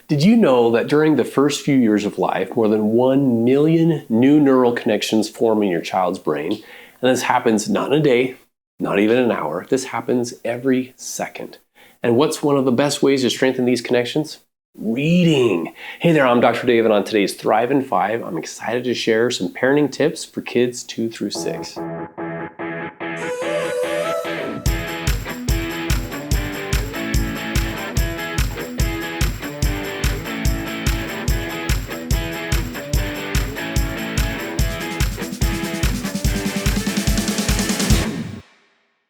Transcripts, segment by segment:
Did you know that during the first few years of life, more than 1 million new neural connections form in your child's brain? And this happens not in a day, not even an hour. This happens every second. And what's one of the best ways to strengthen these connections? Reading. Hey there, I'm Dr. Dave, and on today's Thrive in 5, I'm excited to share some parenting tips for kids 2 through 6.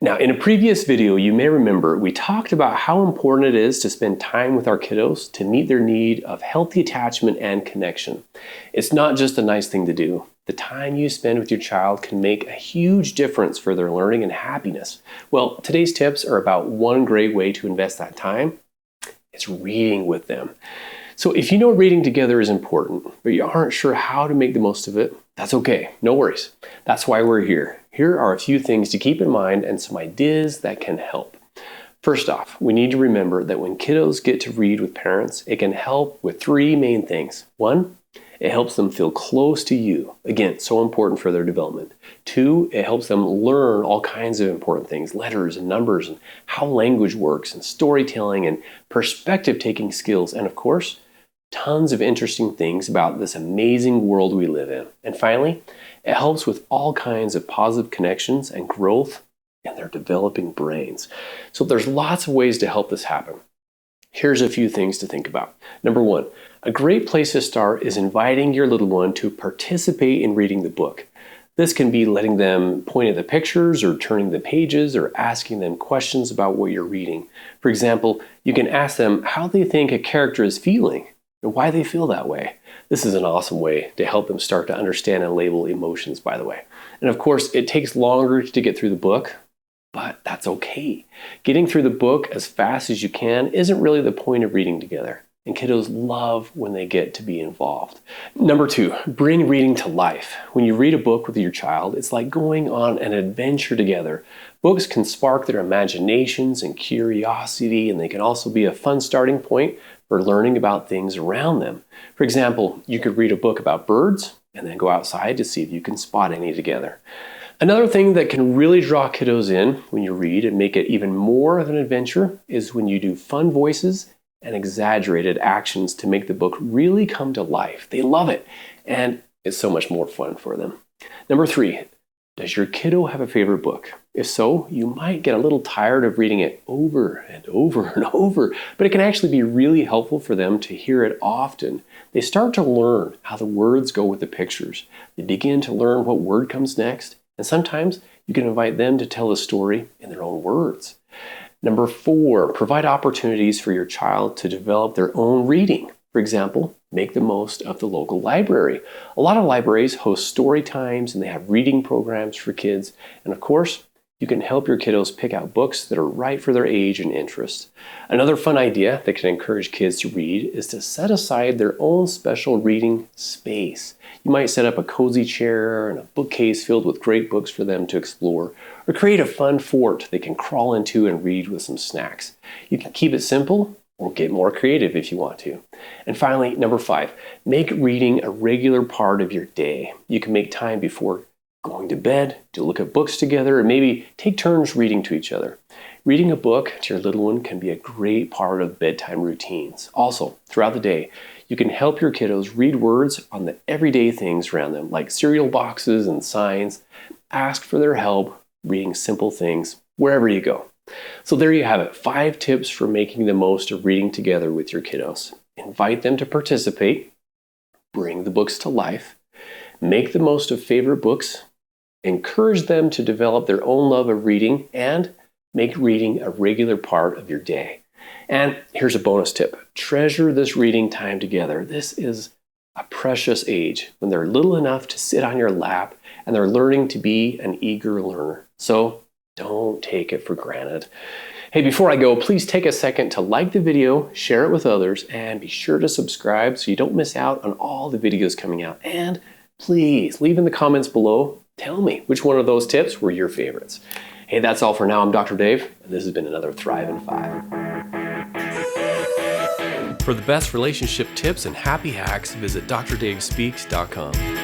Now, in a previous video, you may remember we talked about how important it is to spend time with our kiddos to meet their need of healthy attachment and connection. It's not just a nice thing to do. The time you spend with your child can make a huge difference for their learning and happiness. Well, today's tips are about one great way to invest that time. It's reading with them. So if you know reading together is important, but you aren't sure how to make the most of it, that's okay, no worries. That's why we're here. Here are a few things to keep in mind and some ideas that can help. First off, we need to remember that when kiddos get to read with parents, it can help with 3 main things. 1, it helps them feel close to you. Again, so important for their development. 2, it helps them learn all kinds of important things, letters and numbers and how language works and storytelling and perspective-taking skills. And of course, tons of interesting things about this amazing world we live in. And finally, it helps with all kinds of positive connections and growth in their developing brains. So there's lots of ways to help this happen. Here's a few things to think about. Number 1, a great place to start is inviting your little one to participate in reading the book. This can be letting them point at the pictures or turning the pages or asking them questions about what you're reading. For example, you can ask them how they think a character is feeling and why they feel that way. This is an awesome way to help them start to understand and label emotions, by the way. And of course, it takes longer to get through the book, but that's okay. Getting through the book as fast as you can isn't really the point of reading together. And kiddos love when they get to be involved. Number 2, bring reading to life. When you read a book with your child, it's like going on an adventure together. Books can spark their imaginations and curiosity, and they can also be a fun starting point for learning about things around them. For example, you could read a book about birds and then go outside to see if you can spot any together. Another thing that can really draw kiddos in when you read and make it even more of an adventure is when you do fun voices and exaggerated actions to make the book really come to life. They love it, and it's so much more fun for them. Number 3, does your kiddo have a favorite book? If so, you might get a little tired of reading it over and over and over, but it can actually be really helpful for them to hear it often. They start to learn how the words go with the pictures. They begin to learn what word comes next, and sometimes you can invite them to tell a story in their own words. Number 4, provide opportunities for your child to develop their own reading. For example, make the most of the local library. A lot of libraries host story times and they have reading programs for kids. And of course, you can help your kiddos pick out books that are right for their age and interests. Another fun idea that can encourage kids to read is to set aside their own special reading space. You might set up a cozy chair and a bookcase filled with great books for them to explore, or create a fun fort they can crawl into and read with some snacks. You can keep it simple or get more creative if you want to. And finally, number 5, make reading a regular part of your day. You can make time before going to bed to look at books together, or maybe take turns reading to each other. Reading a book to your little one can be a great part of bedtime routines. Also, throughout the day, you can help your kiddos read words on the everyday things around them, like cereal boxes and signs. Ask for their help reading simple things wherever you go. So there you have it, 5 tips for making the most of reading together with your kiddos. Invite them to participate, bring the books to life, make the most of favorite books, encourage them to develop their own love of reading, and make reading a regular part of your day. And here's a bonus tip. Treasure this reading time together. This is a precious age when they're little enough to sit on your lap and they're learning to be an eager learner. So don't take it for granted. Hey, before I go, please take a second to like the video, share it with others, and be sure to subscribe so you don't miss out on all the videos coming out. And please leave in the comments below, tell me which one of those tips were your favorites. Hey, that's all for now. I'm Dr. Dave, and this has been another Thrive in 5. For the best relationship tips and happy hacks, visit drdavespeaks.com.